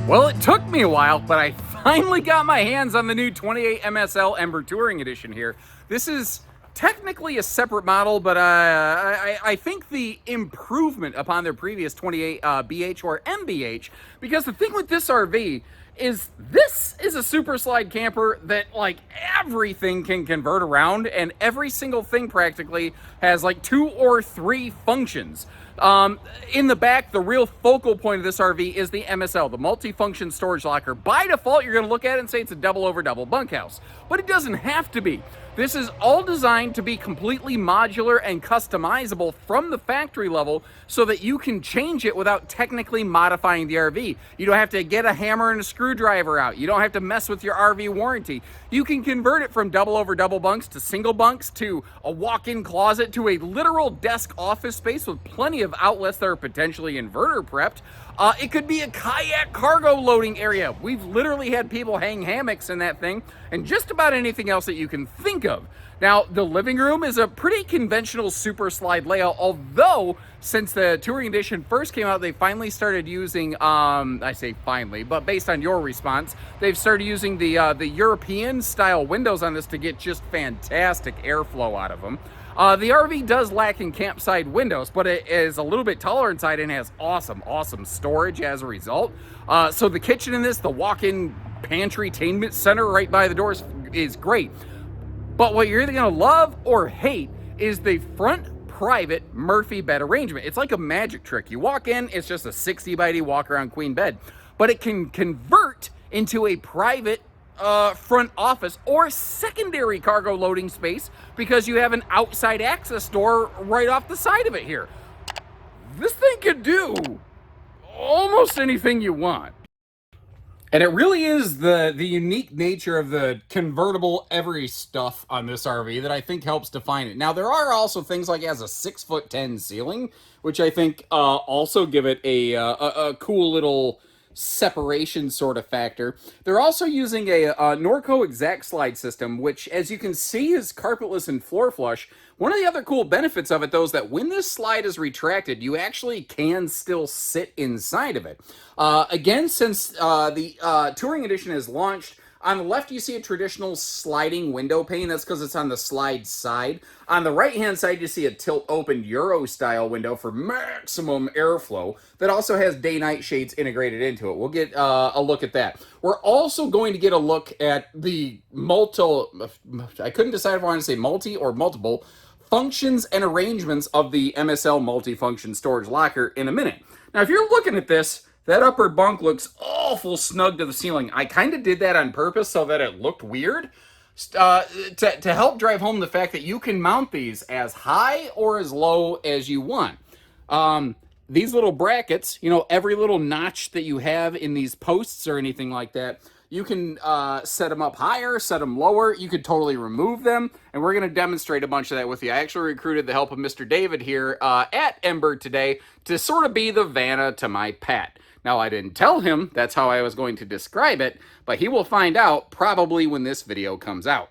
Well, it took me a while, but I finally got my hands on the new 28 MSL Ember Touring Edition here. This is technically a separate model, but I think the improvement upon their previous 28 BH or MBH, because the thing with this RV is this is a super slide camper that like everything can convert around, and every single thing practically has like 2 or 3 functions. In the back, the real focal point of this RV is the MSL, the multi-function storage locker. By default, you're going to look at it and say it's a double over double bunkhouse, but it doesn't have to be. This is all designed to be completely modular and customizable from the factory level so that you can change it without technically modifying the RV. You don't have to get a hammer and a screwdriver out. You don't have to mess with your RV warranty. You can convert it from double over double bunks to single bunks to a walk-in closet to a literal desk office space with plenty of outlets that are potentially inverter prepped. It could be a kayak cargo loading area. We've literally had people hang hammocks in that thing, and just about anything else that you can think of. Now, the living room is a pretty conventional super slide layout, although since the Touring Edition first came out, they finally started using, I say finally, but based on your response, they've started using the European style windows on this to get just fantastic airflow out of them. The RV does lack in campsite windows, but it is a little bit taller inside and has awesome storage as a result. So the kitchen in this, the walk-in pantry tainment center right by the doors is great. But what you're either gonna love or hate is the front private Murphy bed arrangement. It's like a magic trick. You walk in, it's just a 60 by 80 walk around queen bed, but it can convert into a private front office or secondary cargo loading space because you have an outside access door right off the side of it here. This thing could do almost anything you want. And it really is the unique nature of the convertible every stuff on this RV that I think helps define it. Now, there are also things like it has a 6'10" ceiling, which I think also give it a cool little separation sort of factor. They're also using a Norco Exact Slide system, which, as you can see, is carpetless and floor flush. One of the other cool benefits of it, though, is that when this slide is retracted, you actually can still sit inside of it. Again, since the Touring Edition is launched, on the left, you see a traditional sliding window pane. That's because it's on the slide side. On the right-hand side, you see a tilt-open Euro-style window for maximum airflow that also has day-night shades integrated into it. We'll get a look at that. We're also going to get a look at the I couldn't decide if I wanted to say multi or multiple functions and arrangements of the MSL multi-function storage locker in a minute. Now, if you're looking at this, that upper bunk looks awful snug to the ceiling. I kind of did that on purpose so that it looked weird to help drive home the fact that you can mount these as high or as low as you want. These little brackets, you know, every little notch that you have in these posts or anything like that, you can set them up higher, set them lower. You could totally remove them, and we're going to demonstrate a bunch of that with you. I actually recruited the help of Mr. David here at Ember today to sort of be the Vanna to my Pat. Now, I didn't tell him that's how I was going to describe it, but he will find out probably when this video comes out.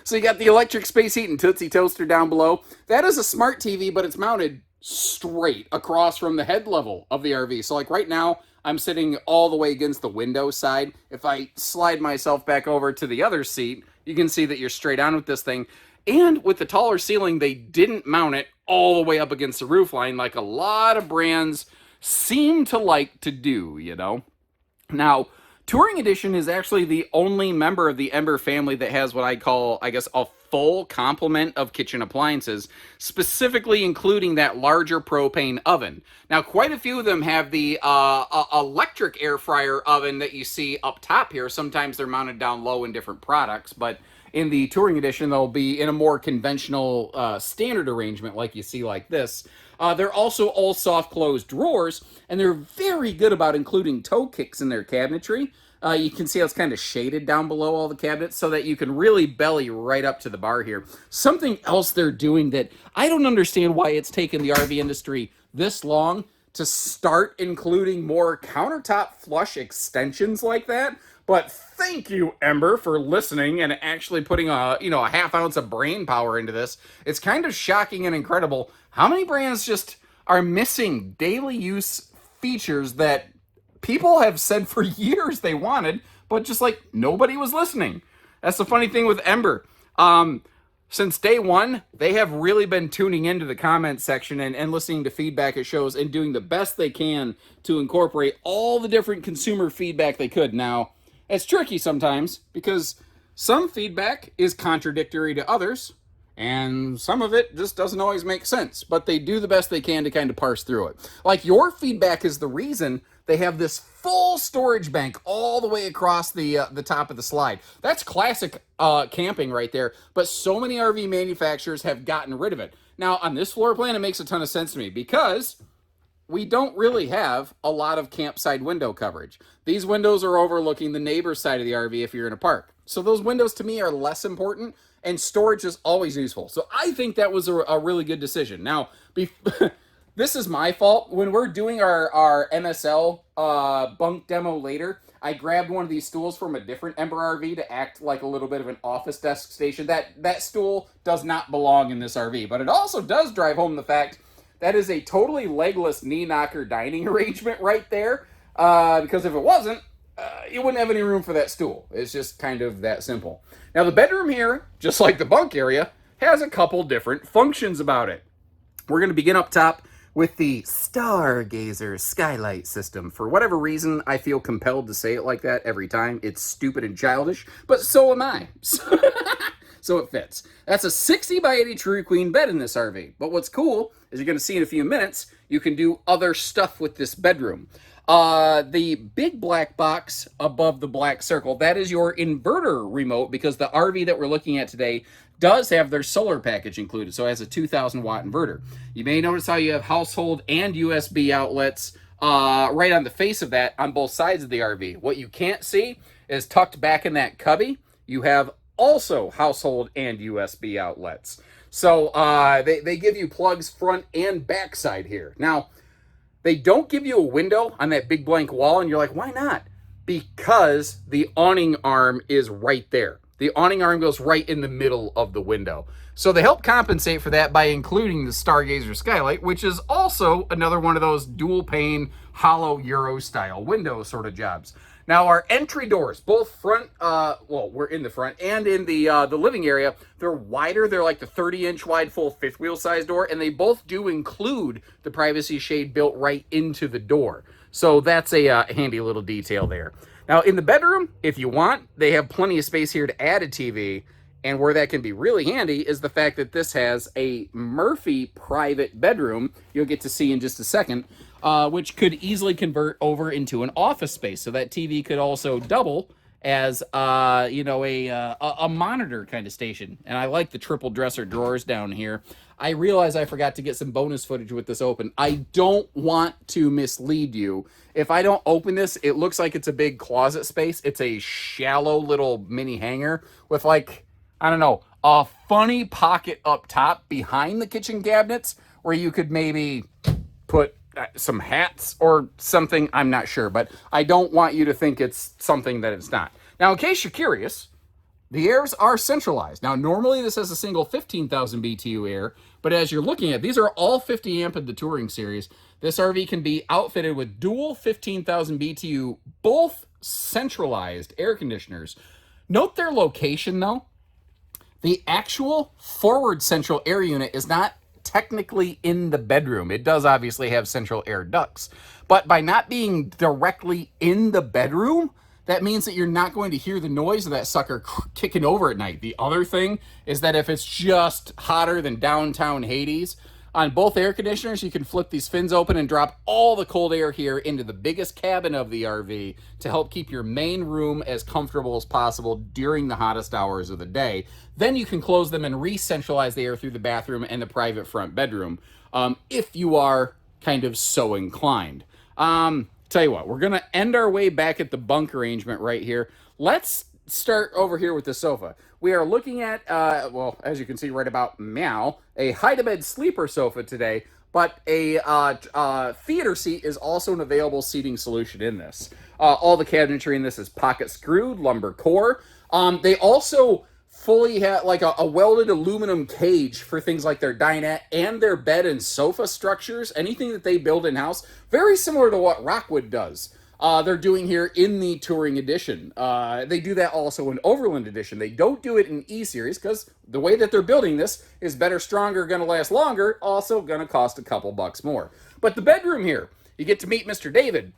So you got the electric space heat and Tootsie Toaster down below. That is a smart TV, but it's mounted straight across from the head level of the RV. So like right now, I'm sitting all the way against the window side. If I slide myself back over to the other seat, you can see that you're straight on with this thing. And with the taller ceiling, they didn't mount it all the way up against the roof line like a lot of brands seem to like to do, you know? Now, Touring Edition is actually the only member of the Ember family that has what I call, I guess, a full complement of kitchen appliances, specifically including that larger propane oven. Now, quite a few of them have the electric air fryer oven that you see up top here. Sometimes they're mounted down low in different products, but in the Touring Edition, they'll be in a more conventional standard arrangement like you see like this. They're also all soft closed drawers, and they're very good about including toe kicks in their cabinetry. You can see how it's kind of shaded down below all the cabinets so that you can really belly right up to the bar here. Something else they're doing that I don't understand why it's taken the RV industry this long to start including more countertop flush extensions like that. But thank you, Ember, for listening and actually putting a half ounce of brain power into this. It's kind of shocking and incredible how many brands just are missing daily use features that people have said for years they wanted, but just like nobody was listening. That's the funny thing with Ember. Since day one, they have really been tuning into the comment section and listening to feedback at shows and doing the best they can to incorporate all the different consumer feedback they could. Now, it's tricky sometimes because some feedback is contradictory to others, and some of it just doesn't always make sense, but they do the best they can to kind of parse through it. Like, your feedback is the reason they have this full storage bank all the way across the top of the slide. That's classic camping right there, but so many RV manufacturers have gotten rid of it. Now, on this floor plan, it makes a ton of sense to me because we don't really have a lot of campsite window coverage. These windows are overlooking the neighbor's side of the RV if you're in a park. So those windows to me are less important, and storage is always useful. So I think that was a really good decision. Now, this is my fault. When we're doing our MSL bunk demo later, I grabbed one of these stools from a different Ember RV to act like a little bit of an office desk station. That stool does not belong in this RV, but it also does drive home the fact that is a totally legless knee knocker dining arrangement right there. Because if it wasn't, you wouldn't have any room for that stool. It's just kind of that simple. Now, the bedroom here, just like the bunk area, has a couple different functions about it. We're going to begin up top with the Stargazer skylight system. For whatever reason, I feel compelled to say it like that every time. It's stupid and childish, but so am I. So it fits. That's a 60 by 80 True Queen bed in this RV. But what's cool, as you're going to see in a few minutes, you can do other stuff with this bedroom. The big black box above the black circle, that is your inverter remote, because the RV that we're looking at today does have their solar package included, so it has a 2,000 watt inverter. You may notice how you have household and USB outlets right on the face of that on both sides of the RV. What you can't see is tucked back in that cubby, you have also household and USB outlets. So they give you plugs front and back side here. Now, they don't give you a window on that big blank wall, and you're like, why not? Because the awning arm is right there. The awning arm goes right in the middle of the window. So they help compensate for that by including the Stargazer skylight, which is also another one of those dual pane, hollow Euro style window sort of jobs. Now, our entry doors, both front, well, we're in the front and in the living area, they're wider. They're like the 30-inch wide full fifth wheel size door, and they both do include the privacy shade built right into the door. So that's a handy little detail there. Now, in the bedroom, if you want, they have plenty of space here to add a TV, and where that can be really handy is the fact that this has a Murphy private bedroom you'll get to see in just a second, which could easily convert over into an office space. So that TV could also double as, you know, a monitor kind of station. And I like the triple dresser drawers down here. I realize I forgot to get some bonus footage with this open. I don't want to mislead you. If I don't open this, it looks like it's a big closet space. It's a shallow little mini hanger with, like, I don't know, a funny pocket up top behind the kitchen cabinets where you could maybe put some hats or something. I'm not sure, but I don't want you to think it's something that it's not. Now, in case you're curious, the airs are centralized. Now, normally this has a single 15,000 BTU air, but as you're looking at, these are all 50 amp of the Touring Series. This RV can be outfitted with dual 15,000 BTU, both centralized air conditioners. Note their location, though. The actual forward central air unit is not technically in the bedroom. It does obviously have central air ducts, but by not being directly in the bedroom, that means that you're not going to hear the noise of that sucker kicking over at night. The other thing is that if it's just hotter than downtown Hades, on both air conditioners, you can flip these fins open and drop all the cold air here into the biggest cabin of the RV to help keep your main room as comfortable as possible during the hottest hours of the day. Then you can close them and re-centralize the air through the bathroom and the private front bedroom, if you are kind of so inclined. Tell you what, we're going to end our way back at the bunk arrangement right here. Let's start over here with the sofa. We are looking at, well, as you can see right about now, a hide-to-bed sleeper sofa today, but a theater seat is also an available seating solution in this. All the cabinetry in this is pocket screwed, lumber core. They also fully have like a welded aluminum cage for things like their dinette and their bed and sofa structures, anything that they build in-house, very similar to what Rockwood does. they're doing here in the Touring Edition. They do that also in Overland Edition. They don't do it in E-Series because the way that they're building this is better, stronger, going to last longer, also going to cost a couple bucks more. But the bedroom here, you get to meet Mr. David.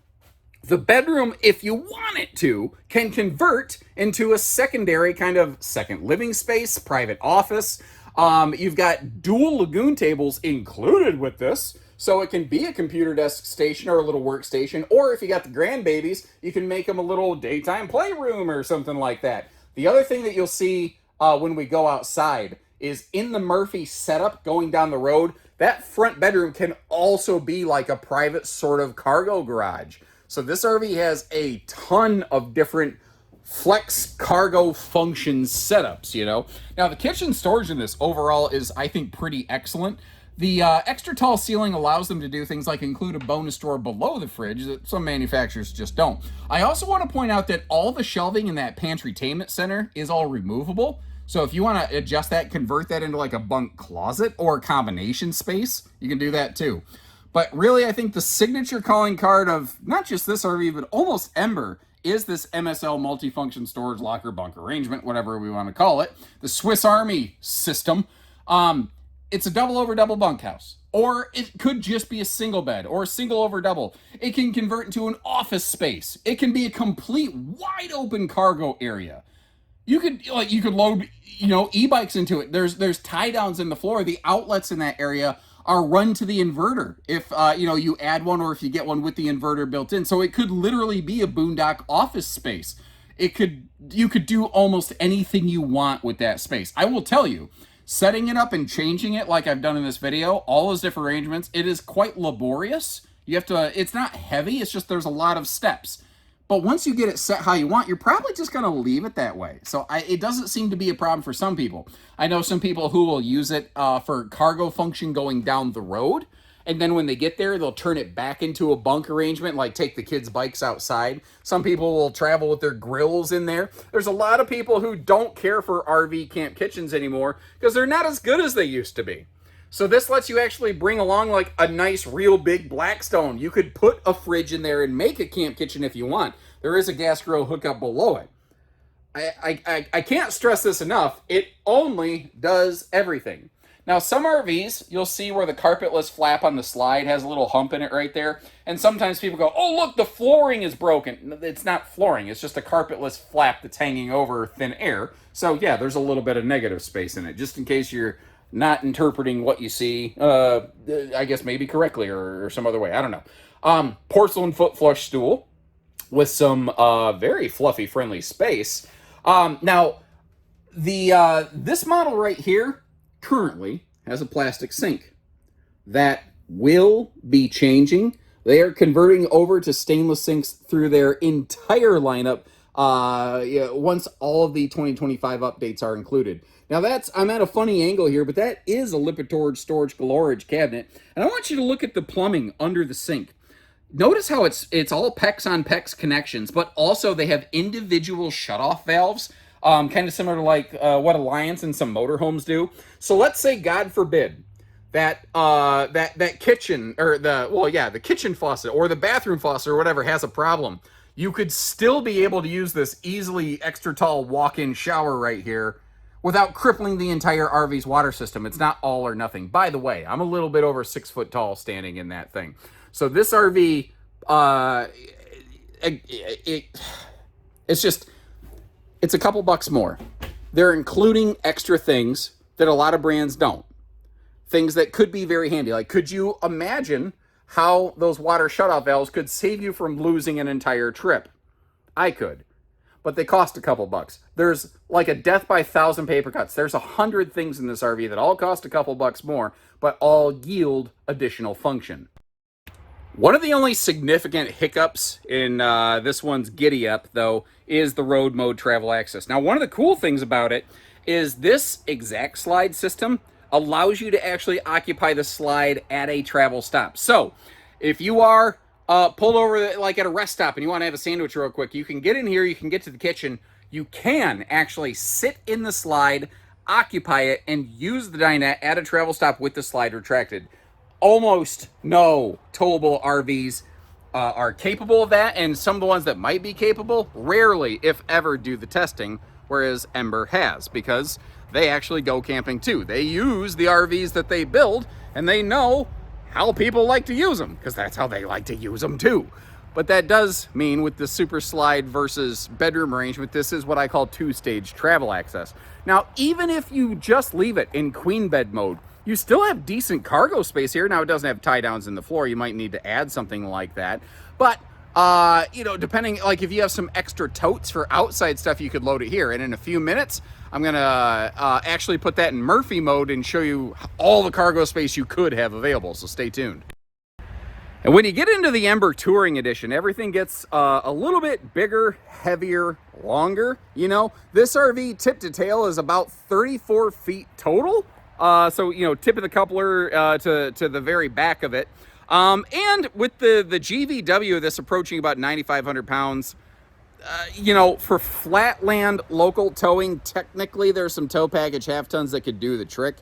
The bedroom, if you want it to, can convert into a secondary kind of second living space, private office. You've got dual lagoon tables included with this, so it can be a computer desk station or a little workstation, or if you got the grandbabies, you can make them a little daytime playroom or something like that. The other thing that you'll see when we go outside is in the Murphy setup going down the road, that front bedroom can also be like a private sort of cargo garage. So this RV has a ton of different flex cargo function setups, you know. Now, the kitchen storage in this overall is, I think, pretty excellent. The extra tall ceiling allows them to do things like include a bonus drawer below the fridge that some manufacturers just don't. I also want to point out that all the shelving in that pantry-tainment center is all removable. So if you want to adjust that, convert that into like a bunk closet or a combination space, you can do that too. But really, I think the signature calling card of not just this RV, but almost Ember, is this MSL multifunction storage locker bunk arrangement, whatever we want to call it. The Swiss Army system. It's a double over double bunkhouse. Or it could just be a single bed or a single over double. It can convert into an office space. It can be a complete wide open cargo area. You could load, e-bikes into it. There's tie downs in the floor. The outlets in that area are run to the inverter if you add one or if you get one with the inverter built in. So it could literally be a boondock office space. You could do almost anything you want with that space. I will tell you, setting it up and changing it like I've done in this video, all those different arrangements, it is quite laborious. It's not heavy, it's just there's a lot of steps. But once you get it set how you want, you're probably just going to leave it that way. So it doesn't seem to be a problem for some people. I know some people who will use it for cargo function going down the road. And then when they get there, they'll turn it back into a bunk arrangement, like take the kids' bikes outside. Some people will travel with their grills in there. There's a lot of people who don't care for RV camp kitchens anymore because they're not as good as they used to be. So this lets you actually bring along like a nice, real big Blackstone. You could put a fridge in there and make a camp kitchen if you want. There is a gas grill hookup below it. I can't stress this enough. It only does everything. Now, some RVs, you'll see where the carpetless flap on the slide has a little hump in it right there. And sometimes people go, oh, look, the flooring is broken. It's not flooring. It's just a carpetless flap that's hanging over thin air. So, yeah, there's a little bit of negative space in it, just in case you're not interpreting what you see, I guess maybe correctly or some other way. I don't know. Porcelain foot flush stool with some very fluffy, friendly space. Now, this model right here currently has a plastic sink. That will be changing. They are converting over to stainless sinks through their entire lineup once all of the 2025 updates are included. Now I'm at a funny angle here, but that is a Lipitor storage galorage cabinet. And I want you to look at the plumbing under the sink. Notice how it's all PEX on PEX connections, but also they have individual shutoff valves, kind of similar to like what Alliance and some motorhomes do. So let's say, God forbid, that kitchen or the kitchen faucet or the bathroom faucet or whatever has a problem. You could still be able to use this easily extra tall walk-in shower right here without crippling the entire RV's water system. It's not all or nothing. By the way, I'm a little bit over 6 foot tall standing in that thing. So this RV, it's a couple bucks more. They're including extra things that a lot of brands don't. Things that could be very handy. Like, could you imagine how those water shutoff valves could save you from losing an entire trip? I could. But they cost a couple bucks. There's like a death by 1,000 paper cuts. There's 100 things in this RV that all cost a couple bucks more, but all yield additional function. One of the only significant hiccups in this one's giddy up, though, is the road mode travel access. Now, one of the cool things about it is this exact slide system allows you to actually occupy the slide at a travel stop. So, if you are pulled over like at a rest stop and you want to have a sandwich real quick, you can get in here, you can get to the kitchen, you can actually sit in the slide, occupy it, and use the dinette at a travel stop with the slide retracted. Almost no towable RVs are capable of that, and some of the ones that might be capable rarely, if ever, do the testing, whereas Ember has, because they actually go camping too. They use the RVs that they build, and they know how people like to use them, because that's how they like to use them too. But that does mean with the super slide versus bedroom arrangement, this is what I call two-stage travel access. Now, even if you just leave it in queen bed mode, you still have decent cargo space here. Now, it doesn't have tie downs in the floor. You might need to add something like that. But, you know, depending, like if you have some extra totes for outside stuff, you could load it here. And in a few minutes, I'm going to actually put that in Murphy mode and show you all the cargo space you could have available. So stay tuned. And when you get into the Ember Touring Edition, everything gets a little bit bigger, heavier, longer. You know, this RV tip to tail is about 34 feet total. So, you know, tip of the coupler to the very back of it. And with the GVW of this approaching about 9,500 pounds, you know, for flatland local towing, technically there's some tow package half tons that could do the trick.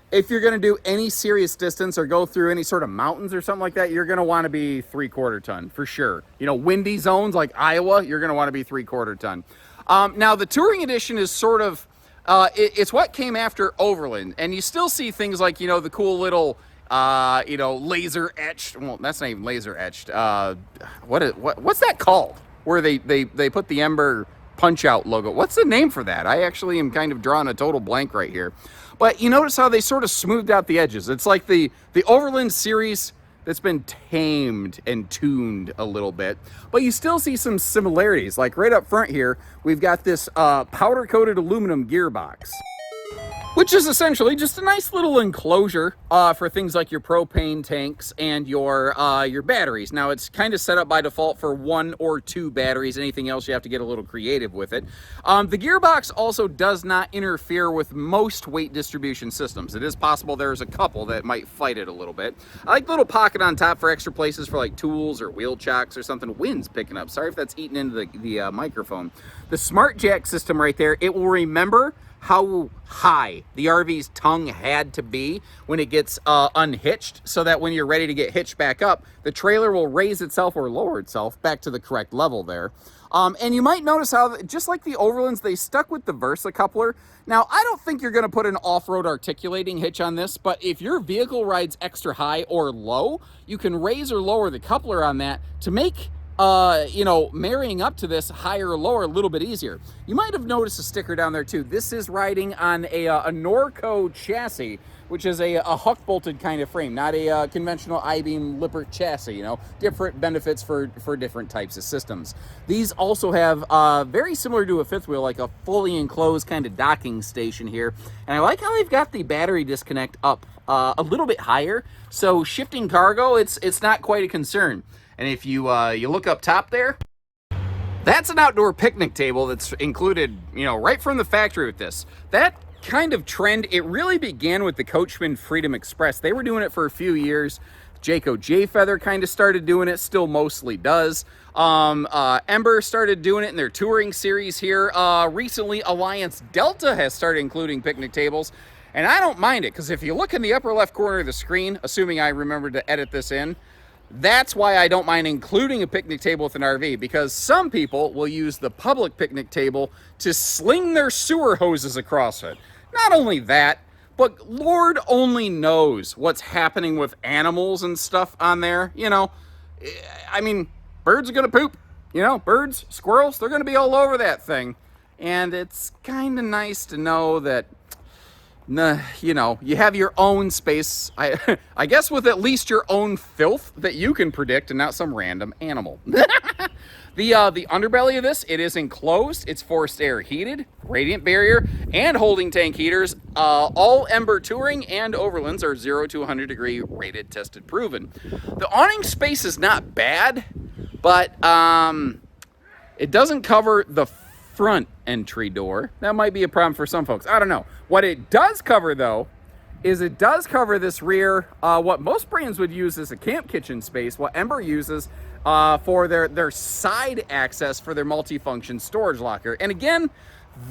If you're going to do any serious distance or go through any sort of mountains or something like that, you're going to want to be 3/4 ton for sure. You know, windy zones like Iowa, you're going to want to be 3/4 ton. Now, the Touring Edition is sort of, it's what came after Overland. And you still see things like, you know, the cool little, you know, laser etched. Well, that's not even laser etched. What's that called? Where they put the Ember Punch-Out logo. What's the name for that? I actually am kind of drawing a total blank right here. But you notice how they sort of smoothed out the edges. It's like the Overland series that's been tamed and tuned a little bit. But you still see some similarities. Like right up front here, we've got this powder-coated aluminum gearbox, which is essentially just a nice little enclosure for things like your propane tanks and your batteries. Now, it's kind of set up by default for 1 or 2 batteries. Anything else, you have to get a little creative with it. The gearbox also does not interfere with most weight distribution systems. It is possible there's a couple that might fight it a little bit. I like the little pocket on top for extra places for like tools or wheel chocks or something. Wind's picking up. Sorry if that's eating into the microphone. The Smart Jack system right there, it will remember how high the RV's tongue had to be when it gets unhitched, so that when you're ready to get hitched back up, the trailer will raise itself or lower itself back to the correct level there. And you might notice how, just like the Overlands, they stuck with the Versa coupler. Now, I don't think you're going to put an off-road articulating hitch on this, but if your vehicle rides extra high or low, you can raise or lower the coupler on that to make you know, marrying up to this higher or lower a little bit easier. You might have noticed a sticker down there too. This is riding on a Norco chassis, which is a huck bolted kind of frame, not a conventional I-beam Lippert chassis. You know, different benefits for different types of systems. These also have very similar to a fifth wheel, like a fully enclosed kind of docking station here. And I like how they've got the battery disconnect up a little bit higher, so shifting cargo, it's not quite a concern. And if you you look up top there, that's an outdoor picnic table that's included, you know, right from the factory with this. That kind of trend, it really began with the Coachman Freedom Express. They were doing it for a few years. Jayco J-Feather kind of started doing it, still mostly does. Ember started doing it in their touring series here. Recently, Alliance Delta has started including picnic tables. And I don't mind it, because if you look in the upper left corner of the screen, assuming I remember to edit this in, that's why I don't mind including a picnic table with an RV, because some people will use the public picnic table to sling their sewer hoses across it. Not only that, but Lord only knows what's happening with animals and stuff on there. You know, I mean, birds are going to poop. You know, birds, squirrels, they're going to be all over that thing. And it's kind of nice to know that, you know, you have your own space, I guess, with at least your own filth that you can predict and not some random animal. The underbelly of this, it is enclosed, it's forced air heated, radiant barrier, and holding tank heaters. All Ember Touring and Overlands are 0 to 100 degree rated, tested, proven. The awning space is not bad, but it doesn't cover the front entry door. That might be a problem for some folks. I don't know. What it does cover, though, is it does cover this rear, what most brands would use as a camp kitchen space, what Ember uses for their side access for their multifunction storage locker. And again,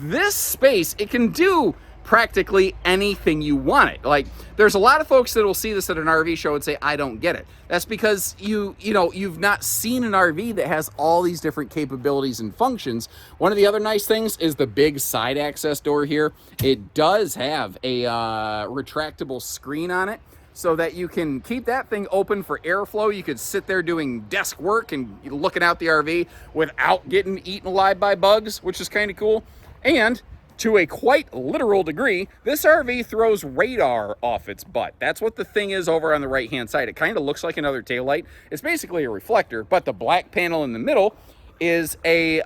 this space, it can do practically anything you want it. Like, there's a lot of folks that will see this at an RV show and say, I don't get it. That's because you've not seen an RV that has all these different capabilities and functions. One of the other nice things is the big side access door here. It does have a retractable screen on it, so that you can keep that thing open for airflow. You could sit there doing desk work and looking out the RV without getting eaten alive by bugs, which is kind of cool. And to a quite literal degree, this RV throws radar off its butt. That's what the thing is over on the right-hand side. It kind of looks like another taillight. It's basically a reflector, but the black panel in the middle is a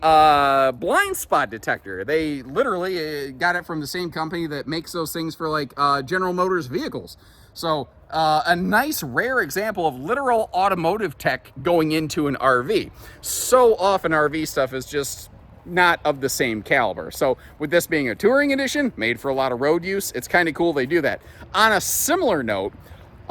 blind spot detector. They literally got it from the same company that makes those things for like General Motors vehicles. So a nice rare example of literal automotive tech going into an RV. So often RV stuff is just not of the same caliber. So with this being a touring edition, made for a lot of road use, it's kind of cool they do that. On a similar note,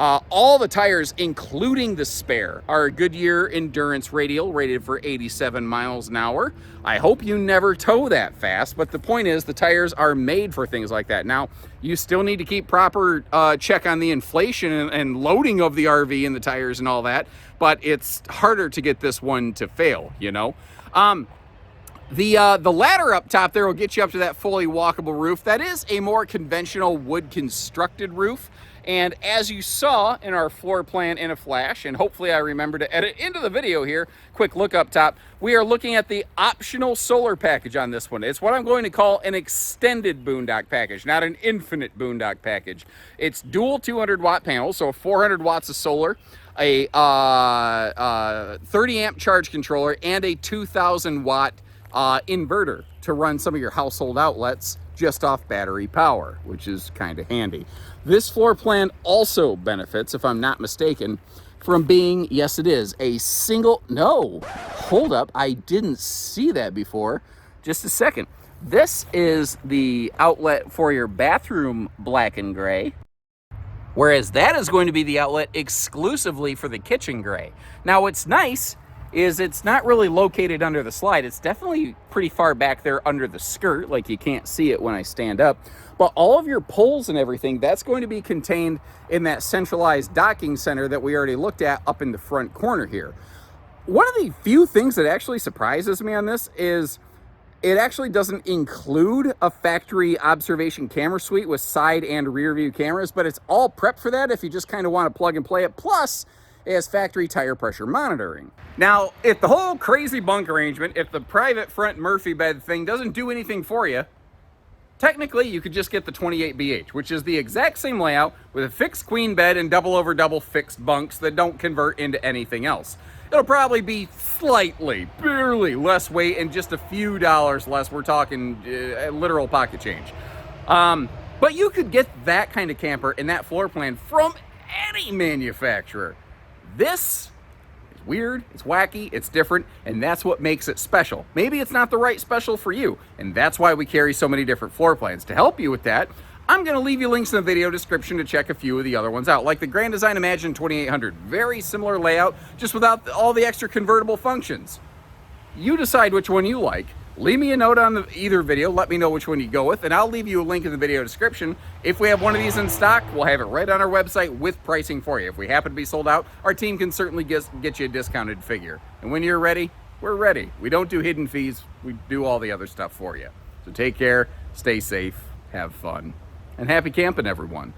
all the tires, including the spare, are Goodyear Endurance Radial, rated for 87 miles an hour. I hope you never tow that fast, but the point is the tires are made for things like that. Now, you still need to keep proper check on the inflation and loading of the RV and the tires and all that, but it's harder to get this one to fail, you know? The ladder up top there will get you up to that fully walkable roof. That is a more conventional wood constructed roof. And as you saw in our floor plan in a flash, and hopefully I remember to edit into the video here, quick look up top, we are looking at the optional solar package on this one. It's what I'm going to call an extended boondock package, not an infinite boondock package. It's dual 200 watt panels, so 400 watts of solar, a 30 amp charge controller, and a 2000 watt inverter to run some of your household outlets just off battery power, which is kind of handy. This floor plan also benefits, if I'm not mistaken, from being, yes it is, a single, no, hold up, I didn't see that before. Just a second. This is the outlet for your bathroom black and gray, whereas that is going to be the outlet exclusively for the kitchen gray. Now what's nice is it's not really located under the slide. It's definitely pretty far back there under the skirt, like you can't see it when I stand up. But all of your poles and everything, that's going to be contained in that centralized docking center that we already looked at up in the front corner here. One of the few things that actually surprises me on this is it actually doesn't include a factory observation camera suite with side and rear view cameras, but it's all prepped for that if you just kind of want to plug and play it. Plus, it has factory tire pressure monitoring. Now, if the whole crazy bunk arrangement, if the private front Murphy bed thing doesn't do anything for you, technically you could just get the 28BH, which is the exact same layout with a fixed queen bed and double over double fixed bunks that don't convert into anything else. It'll probably be slightly, barely less weight and just a few dollars less. We're talking literal pocket change. But you could get that kind of camper in that floor plan from any manufacturer. This is weird, it's wacky, it's different, and that's what makes it special. Maybe it's not the right special for you, and that's why we carry so many different floor plans. To help you with that, I'm going to leave you links in the video description to check a few of the other ones out, like the Grand Design Imagine 2800. Very similar layout, just without all the extra convertible functions. You decide which one you like. Leave me a note on either video, let me know which one you go with, and I'll leave you a link in the video description. If we have one of these in stock, we'll have it right on our website with pricing for you. If we happen to be sold out, our team can certainly get you a discounted figure. And when you're ready, we're ready. We don't do hidden fees, we do all the other stuff for you. So take care, stay safe, have fun, and happy camping, everyone.